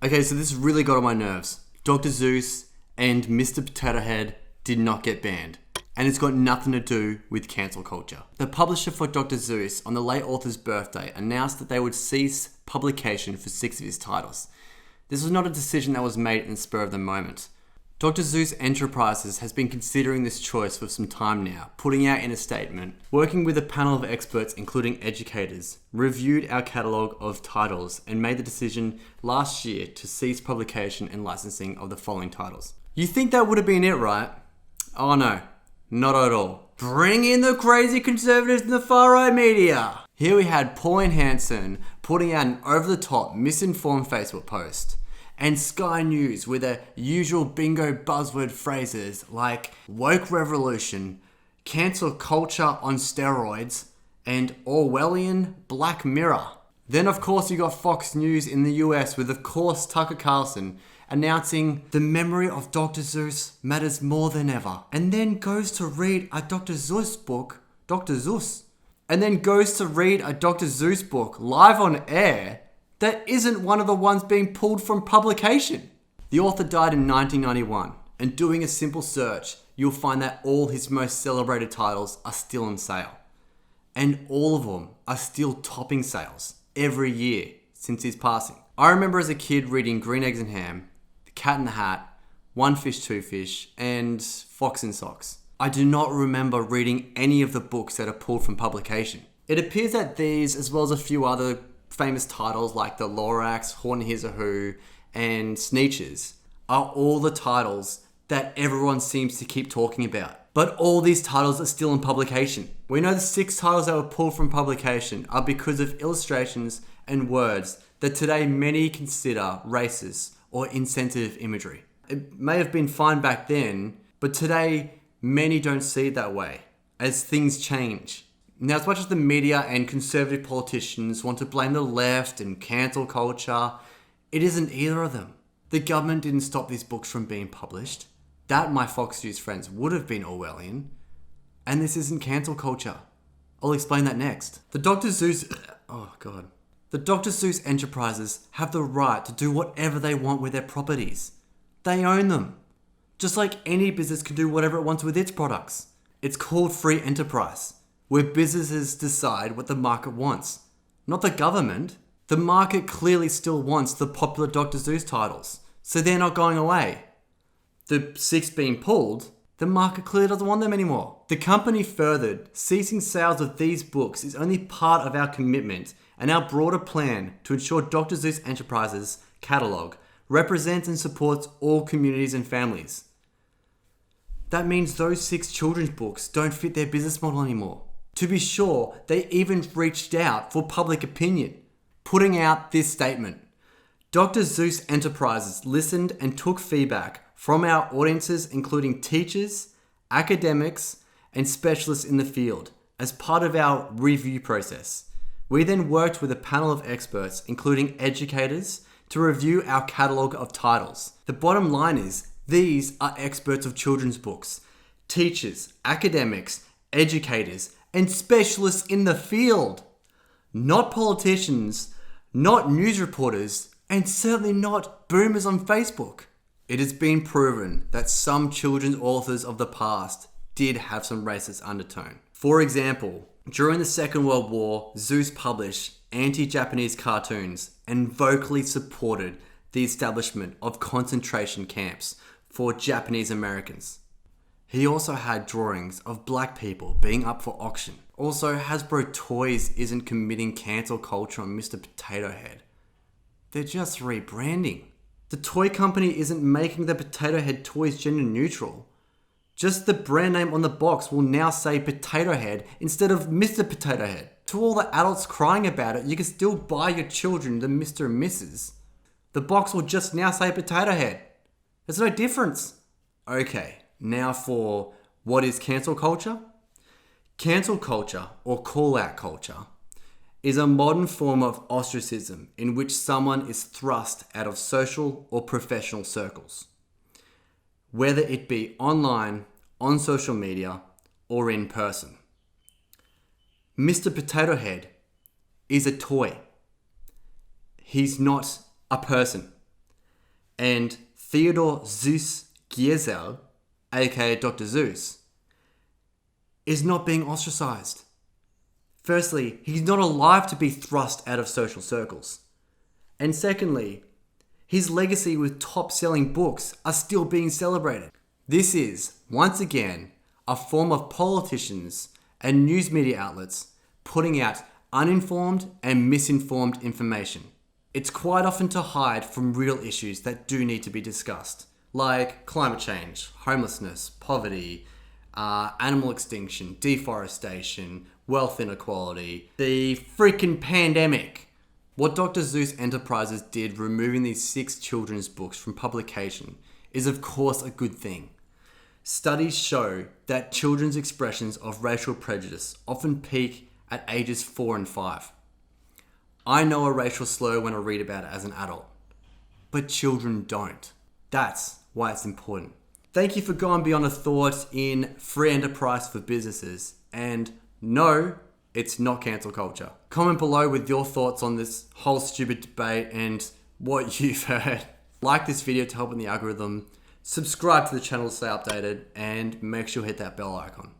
Okay, so this really got on my nerves. Dr. Zeus and Mr. Potato Head did not get banned. And it's got nothing to do with cancel culture. The publisher for Dr. Zeus, on the late author's birthday, announced that they would cease publication for 6 of his titles. This was not a decision that was made in the spur of the moment. Dr. Zeus Enterprises has been considering this choice for some time now, putting out in a statement, working with a panel of experts including educators, reviewed our catalogue of titles and made the decision last year to cease publication and licensing of the following titles. You think that would have been it, right? Oh no, not at all. Bring in the crazy conservatives in the far-right media! Here we had Pauline Hanson putting out an over-the-top, misinformed Facebook post. And Sky News with their usual bingo buzzword phrases like woke revolution, cancel culture on steroids, and Orwellian Black Mirror. Then of course you got Fox News in the US with of course Tucker Carlson announcing the memory of Dr. Zeus matters more than ever. And then goes to read a Dr. Zeus book live on air that isn't one of the ones being pulled from publication. The author died in 1991, and doing a simple search, you'll find that all his most celebrated titles are still on sale. And all of them are still topping sales every year since his passing. I remember as a kid reading Green Eggs and Ham, The Cat in the Hat, One Fish, Two Fish, and Fox and Socks. I do not remember reading any of the books that are pulled from publication. It appears that these, as well as a few other famous titles like The Lorax, Horton Hears a Who, and Sneetches, are all the titles that everyone seems to keep talking about. But all these titles are still in publication. We know the 6 titles that were pulled from publication are because of illustrations and words that today many consider racist or insensitive imagery. It may have been fine back then, but today many don't see it that way, as things change. Now, as much as the media and conservative politicians want to blame the left and cancel culture, it isn't either of them. The government didn't stop these books from being published. That, my Fox News friends, would have been Orwellian. And this isn't cancel culture. I'll explain that next. The Dr. Zeus Enterprises have the right to do whatever they want with their properties. They own them. Just like any business can do whatever it wants with its products. It's called free enterprise, where businesses decide what the market wants. Not the government. The market clearly still wants the popular Dr. Zeus titles, so they're not going away. The 6 being pulled, the market clearly doesn't want them anymore. The company furthered, ceasing sales of these books is only part of our commitment and our broader plan to ensure Dr. Zeus Enterprises' catalogue represents and supports all communities and families. That means those 6 children's books don't fit their business model anymore. To be sure, they even reached out for public opinion, putting out this statement. Dr. Zeus Enterprises listened and took feedback from our audiences, including teachers, academics, and specialists in the field, as part of our review process. We then worked with a panel of experts, including educators, to review our catalogue of titles. The bottom line is, these are experts of children's books, teachers, academics, educators, and specialists in the field. Not politicians, not news reporters, and certainly not boomers on Facebook. It has been proven that some children's authors of the past did have some racist undertone. For example, during the Second World War, Zeus published anti-Japanese cartoons and vocally supported the establishment of concentration camps for Japanese Americans. He also had drawings of black people being up for auction. Also, Hasbro Toys isn't committing cancel culture on Mr. Potato Head. They're just rebranding. The toy company isn't making the Potato Head toys gender neutral. Just the brand name on the box will now say Potato Head instead of Mr. Potato Head. To all the adults crying about it, you can still buy your children the Mr. and Mrs. The box will just now say Potato Head. There's no difference. Okay, now for what is cancel culture? Cancel culture, or call-out culture, is a modern form of ostracism in which someone is thrust out of social or professional circles, whether it be online, on social media, or in person. Mr. Potato Head is a toy. He's not a person. And Theodore Zeus Geisel, aka Dr. Zeus, is not being ostracized. Firstly, he's not alive to be thrust out of social circles. And secondly, his legacy with top-selling books are still being celebrated. This is, once again, a form of politicians and news media outlets putting out uninformed and misinformed information. It's quite often to hide from real issues that do need to be discussed, like climate change, homelessness, poverty, animal extinction, deforestation, wealth inequality, the freaking pandemic. What Dr. Zeus Enterprises did removing these 6 children's books from publication is of course a good thing. Studies show that children's expressions of racial prejudice often peak at ages 4 and 5. I know a racial slur when I read about it as an adult, but children don't. That's why it's important. Thank you for going beyond a thought in free enterprise for businesses. And no, it's not cancel culture. Comment below with your thoughts on this whole stupid debate and what you've heard. Like this video to help in the algorithm. Subscribe to the channel to stay updated and make sure you hit that bell icon.